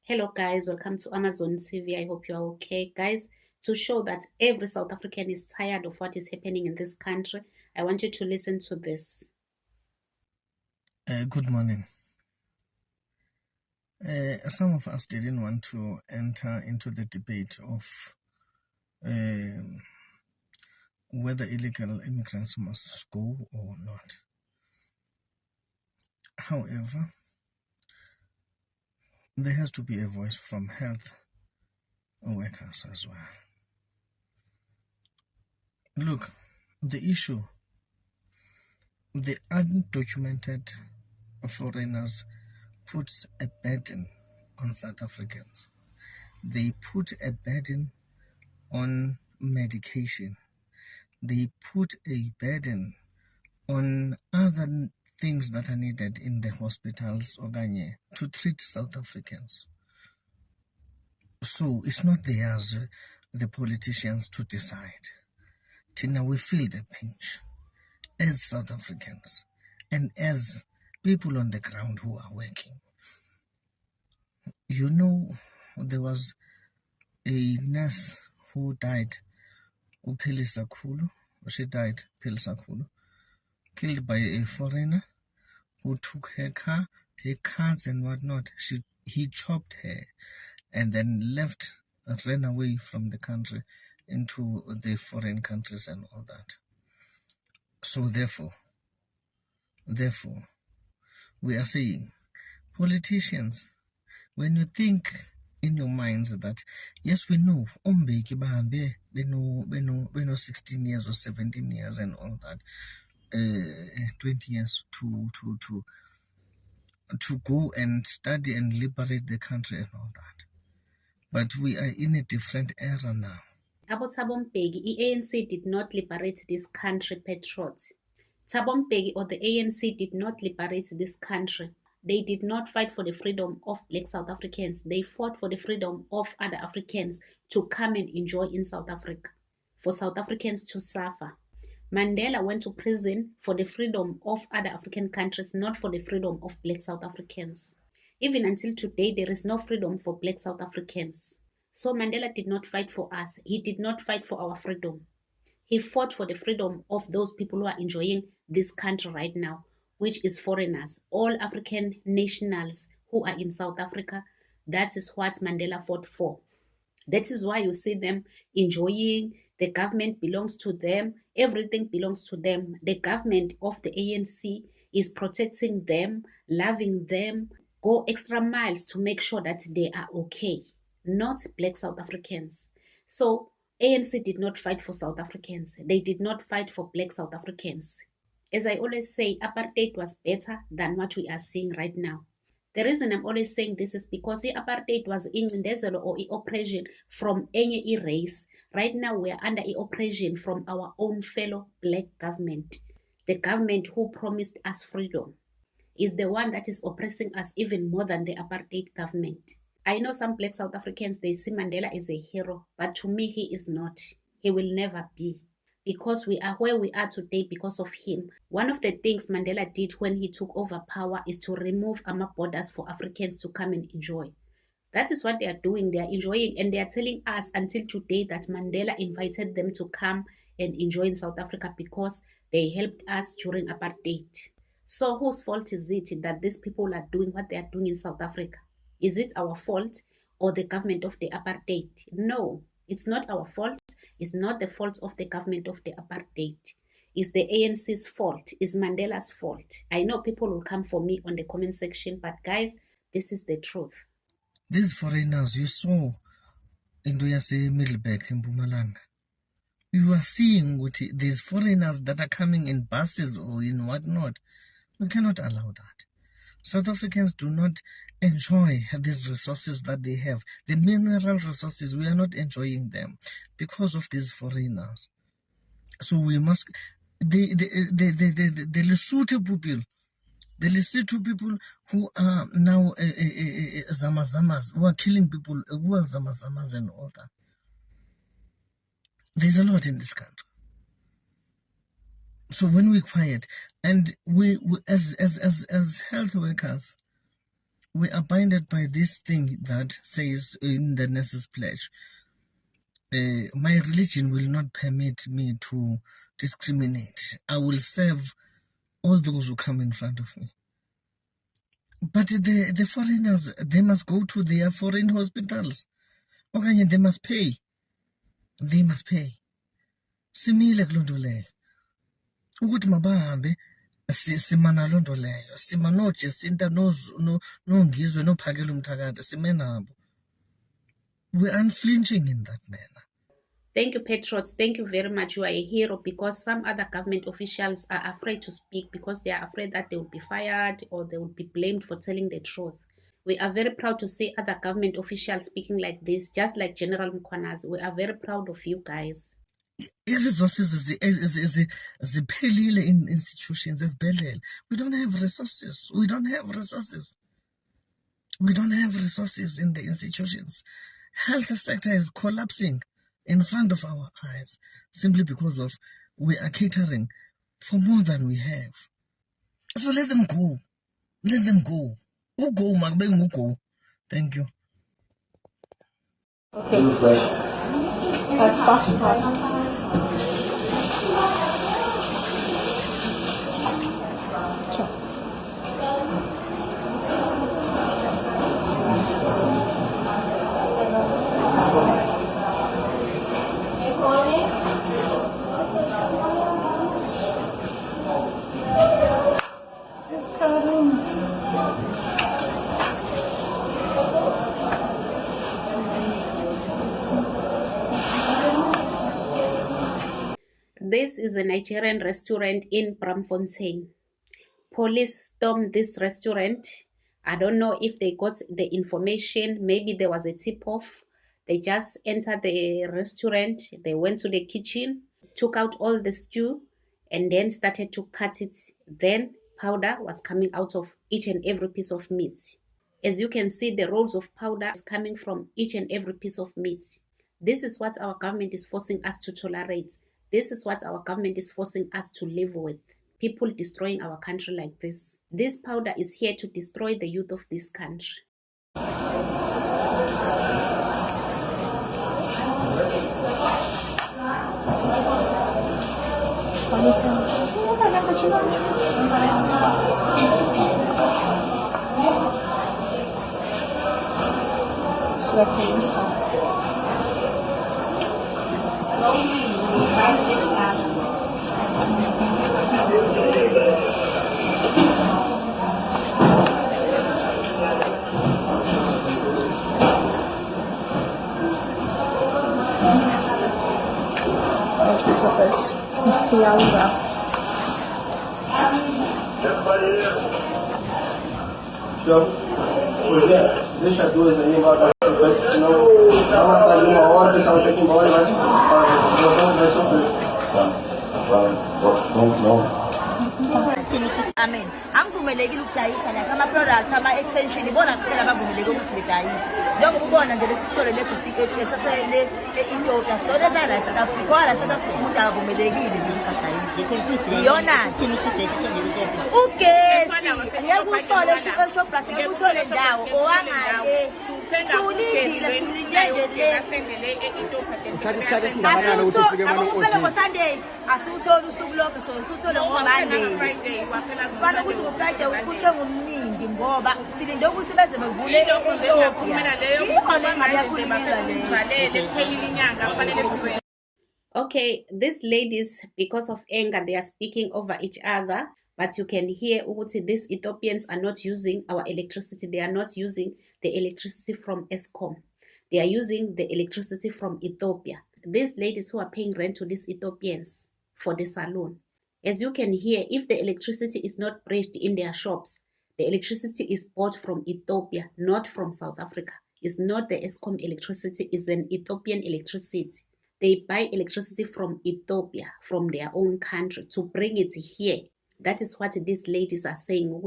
Hello guys, welcome to Amazon TV. I hope you are okay. Guys, to show that every South African is tired of what is happening in this country, I want you to listen to this. Good morning. Some of us didn't want to enter into the debate of whether illegal immigrants must go or not. However, there has to be a voice from health workers as well. Look, the issue, the undocumented foreigners puts a burden on South Africans. They put a burden on medication. They put a burden on other things that are needed in the hospitals to treat South Africans. So it's not theirs, the politicians, to decide. Tina, we feel the pinch as South Africans and as people on the ground who are working. You know, there was a nurse who died, Philisa Khulu. She died, Philisa Khulu, killed by a foreigner who took her car, her cards and whatnot. He chopped her and then ran away from the country into the foreign countries and all that. So therefore, we are saying, politicians, when you think in your minds that, yes, we know, beno 16 years or 17 years and all that, 20 years to go and study and liberate the country and all that. But we are in a different era now. Abo Thabo Mbeki, ANC did not liberate this country, patriots. Thabo Mbeki or the ANC did not liberate this country. They did not fight for the freedom of Black South Africans. They fought for the freedom of other Africans to come and enjoy in South Africa, for South Africans to suffer. Mandela went to prison for the freedom of other African countries, not for the freedom of Black South Africans. Even until today, there is no freedom for Black South Africans. So Mandela did not fight for us. He did not fight for our freedom. He fought for the freedom of those people who are enjoying this country right now, which is foreigners, all African nationals who are in South Africa. That is what Mandela fought for. That is why you see them enjoying. The government belongs to them. Everything belongs to them. The government of the ANC is protecting them, loving them, go extra miles to make sure that they are okay, not Black South Africans. So ANC did not fight for South Africans. They did not fight for Black South Africans. As I always say, apartheid was better than what we are seeing right now. The reason I'm always saying this is because the apartheid was incindezelo or oppression from any race. Right now we are under oppression from our own fellow Black government. The government who promised us freedom is the one that is oppressing us even more than the apartheid government. I know some Black South Africans, they see Mandela as a hero, but to me he is not. He will never be. Because we are where we are today because of him. One of the things Mandela did when he took over power is to remove our borders for Africans to come and enjoy. That is what they are doing. They are enjoying, and they are telling us until today that Mandela invited them to come and enjoy in South Africa because they helped us during apartheid. So whose fault is it that these people are doing what they are doing in South Africa? Is it our fault or the government of the apartheid? No, it's not our fault. It's not the fault of the government of the apartheid. It's the ANC's fault. It's Mandela's fault. I know people will come for me on the comment section, but guys, this is the truth. These foreigners you saw in Middleburg in Mpumalanga, you are seeing with these foreigners that are coming in buses or in whatnot. We cannot allow that. South Africans do not enjoy these resources that they have. The mineral resources, we are not enjoying them because of these foreigners. So we must, the Lesotho people who are now Zamazamas, who are killing people, who are Zamazamas and all that. There's a lot in this country. So when we're quiet, and we as health workers, we are binded by this thing that says in the Nurses Pledge, my religion will not permit me to discriminate. I will serve all those who come in front of me. But the foreigners, they must go to their foreign hospitals. Okay, they must pay. They must pay. Simile kuloo nto leyo. Ukuthi mabahambe simana loo nto leyo. Sima nooJacinta noNgizwe noPhakela Umthakatha sime nabo. We're unflinching in that manner. Thank you, Patriots. Thank you very much. You are a hero, because some other government officials are afraid to speak because they are afraid that they will be fired or they will be blamed for telling the truth. We are very proud to see other government officials speaking like this, just like General Mkhwanazi. We are very proud of you guys. I-resources ziphelile in institutions ezibhedlela. We don't have resources. We don't have resources. We don't have resources in the institutions. Health sector is collapsing in front of our eyes simply because of we are catering for more than we have. So let them go. Let them go. Who go, Makbe, who go. Thank you. Okay. This is a Nigerian restaurant in Braamfontein. Police stormed this restaurant. I don't know if they got the information. Maybe there was a tip-off. They just entered the restaurant. They went to the kitchen, took out all the stew, and then started to cut it. Then powder was coming out of each and every piece of meat. As you can see, the rolls of powder is coming from each and every piece of meat. This is what our government is forcing us to tolerate. This is what our government is forcing us to live with. People destroying our country like this. This powder is here to destroy the youth of this country. Deixa duas aí, senão ela tá ali uma hora, o pessoal tem que ir embora e vai sofrer. Amen. Angivumelekile ukudayisa la ama products ama extension ibona kuphela abavumeleke ukuthi bedayise. Njengoba ubona nje lesi store lesi esasele Ethiopia so lesa la South Africa wala South Africa umuntu avumelekile nje ukuthi adayise. Iyona ugesi ngekuthole eShoprite ngekuthole ndawo owangale sulindile ngasendele Ethiopia Sunday asithole usuku lonke so sithole ngoMonday bana ukuthi ngoFriday ukuthe ngomningi ngoba silinde ukuthi beze bevule Okay, these ladies, because of anger, they are speaking over each other, but you can hear ukuthi these Ethiopians are not using our electricity. They are not using the electricity from Eskom. They are using the electricity from Ethiopia. These ladies who are paying rent to these Ethiopians for the salon. As you can hear, if the electricity is not bridged in their shops, the electricity is bought from Ethiopia, not from South Africa. It's not the Eskom electricity, it's an Ethiopian electricity. They buy electricity from Ethiopia, from their own country, to bring it here. That is what these ladies are saying.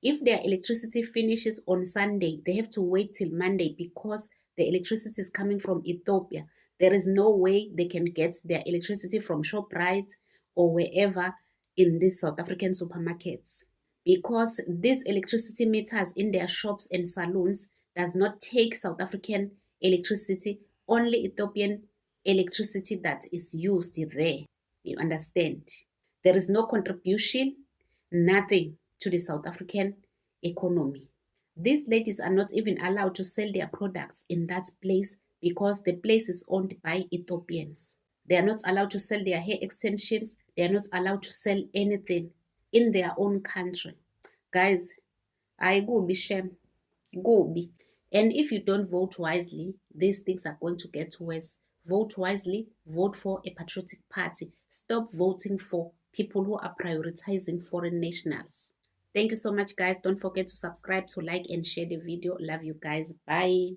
If their electricity finishes on Sunday, they have to wait till Monday because the electricity is coming from Ethiopia. There is no way they can get their electricity from Shoprite or wherever in these South African supermarkets. because these electricity meters in their shops and saloons does not take South African electricity, only Ethiopian electricity that is used there. You understand? There is no contribution, nothing to the South African economy. These ladies are not even allowed to sell their products in that place because the place is owned by Ethiopians. They are not allowed to sell their hair extensions. They are not allowed to sell anything in their own country. Guys, I go be shame. Go be. And if you don't vote wisely, these things are going to get worse. Vote wisely. Vote for a patriotic party. Stop voting for people who are prioritizing foreign nationals. Thank you so much, guys. Don't forget to subscribe, to like, and share the video. Love you guys. Bye.